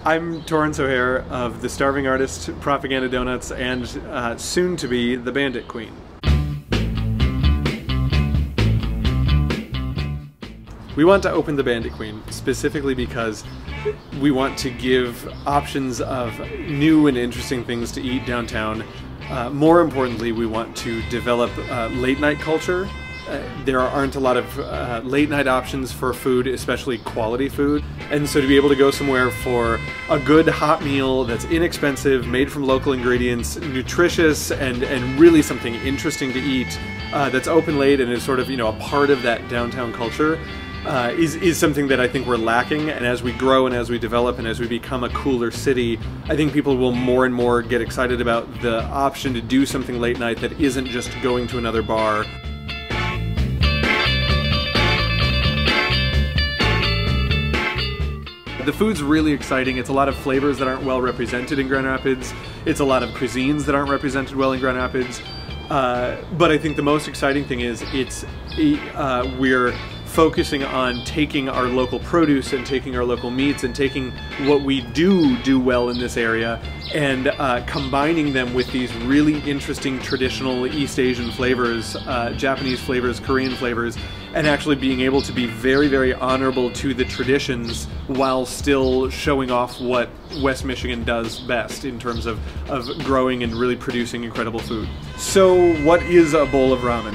I'm Torrance O'Hare of the Starving Artist, Propaganda Donuts, and soon to be the Bandit Queen. We want to open the Bandit Queen specifically because we want to give options of new and interesting things to eat downtown. More importantly, we want to develop late night culture. There aren't a lot of late night options for food, especially quality food. And so to be able to go somewhere for a good hot meal that's inexpensive, made from local ingredients, nutritious, and really something interesting to eat, that's open late and is sort of, a part of that downtown culture, is something that I think we're lacking. And as we grow and as we develop and as we become a cooler city, I think people will more and more get excited about the option to do something late night that isn't just going to another bar. The food's really exciting. It's a lot of flavors that aren't well represented in Grand Rapids. It's a lot of cuisines that aren't represented well in Grand Rapids. But I think the most exciting thing is we're focusing on taking our local produce and taking our local meats and taking what we do well in this area and combining them with these really interesting traditional East Asian flavors, Japanese flavors, Korean flavors, and actually being able to be very, very honorable to the traditions while still showing off what West Michigan does best in terms of growing and really producing incredible food. So what is a bowl of ramen?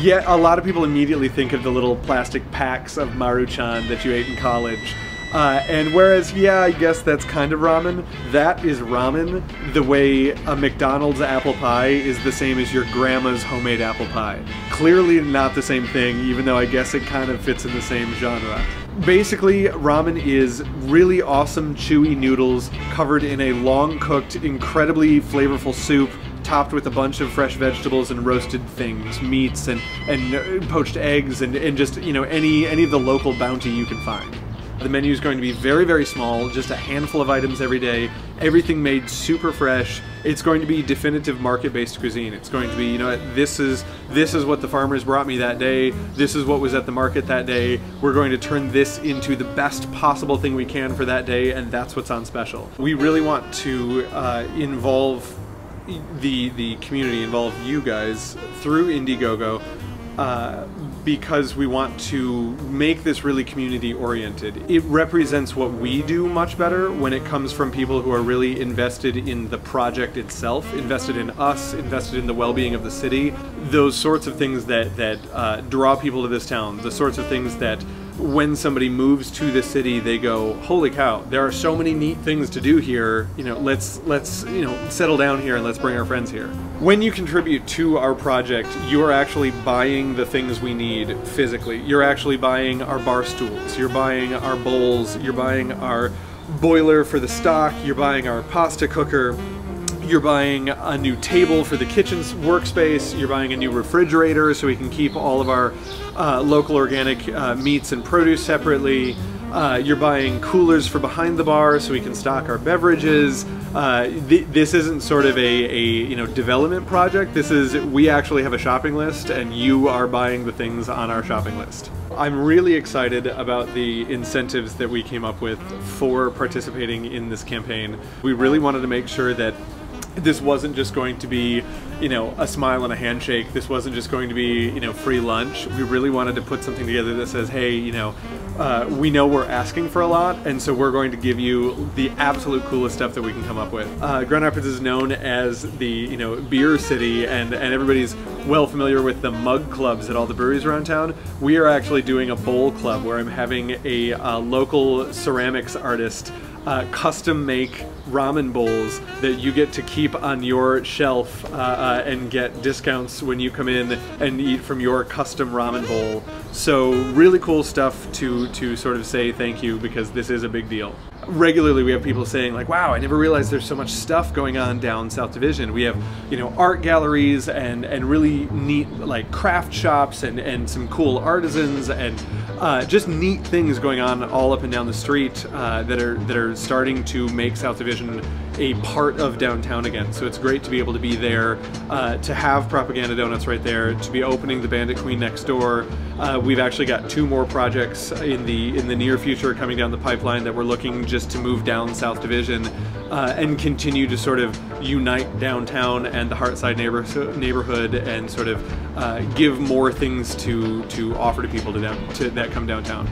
Yeah, a lot of people immediately think of the little plastic packs of Maruchan that you ate in college. And whereas, yeah, I guess that's kind of ramen, that is ramen the way a McDonald's apple pie is the same as your grandma's homemade apple pie. Clearly not the same thing, even though I guess it kind of fits in the same genre. Basically, ramen is really awesome chewy noodles covered in a long-cooked, incredibly flavorful soup topped with a bunch of fresh vegetables and roasted things, meats and poached eggs and just, any of the local bounty you can find. The menu is going to be very, very small, just a handful of items every day, everything made super fresh. It's going to be definitive market-based cuisine. It's going to be, this is what the farmers brought me that day, this is what was at the market that day, we're going to turn this into the best possible thing we can for that day, and that's what's on special. We really want to involve the community, involve you guys through IndieGoGo, because we want to make this really community oriented. It represents what we do much better when it comes from people who are really invested in the project itself, invested in us, invested in the well-being of the city. Those sorts of things that draw people to this town, the sorts of things that when somebody moves to the city, they go, holy cow, there are so many neat things to do here, let's settle down here and let's bring our friends here. When you contribute to our project, you are actually buying the things we need physically. You're actually buying our bar stools, you're buying our bowls, you're buying our boiler for the stock, you're buying our pasta cooker, you're buying a new table for the kitchen's workspace, you're buying a new refrigerator so we can keep all of our local organic meats and produce separately. You're buying coolers for behind the bar so we can stock our beverages. This isn't sort of a development project. We actually have a shopping list and you are buying the things on our shopping list. I'm really excited about the incentives that we came up with for participating in this campaign. We really wanted to make sure that this wasn't just going to be, a smile and a handshake. This wasn't just going to be, free lunch. We really wanted to put something together that says, hey, we know we're asking for a lot, and so we're going to give you the absolute coolest stuff that we can come up with. Grand Rapids is known as the, beer city, and everybody's well familiar with the mug clubs at all the breweries around town. We are actually doing a bowl club where I'm having a local ceramics artist custom make ramen bowls that you get to keep on your shelf and get discounts when you come in and eat from your custom ramen bowl. So really cool stuff to sort of say thank you, because this is a big deal. Regularly we have people saying like, wow, I never realized there's so much stuff going on down South Division. We have, art galleries and really neat like craft shops and some cool artisans and just neat things going on all up and down the street that are starting to make South Division a part of downtown again. So it's great to be able to be there, to have Propaganda Donuts right there, to be opening the Bandit Queen next door, We've actually got 2 more projects in the near future coming down the pipeline that we're looking just to move down South Division and continue to sort of unite downtown and the Hartside neighborhood and sort of give more things to offer to people that come downtown.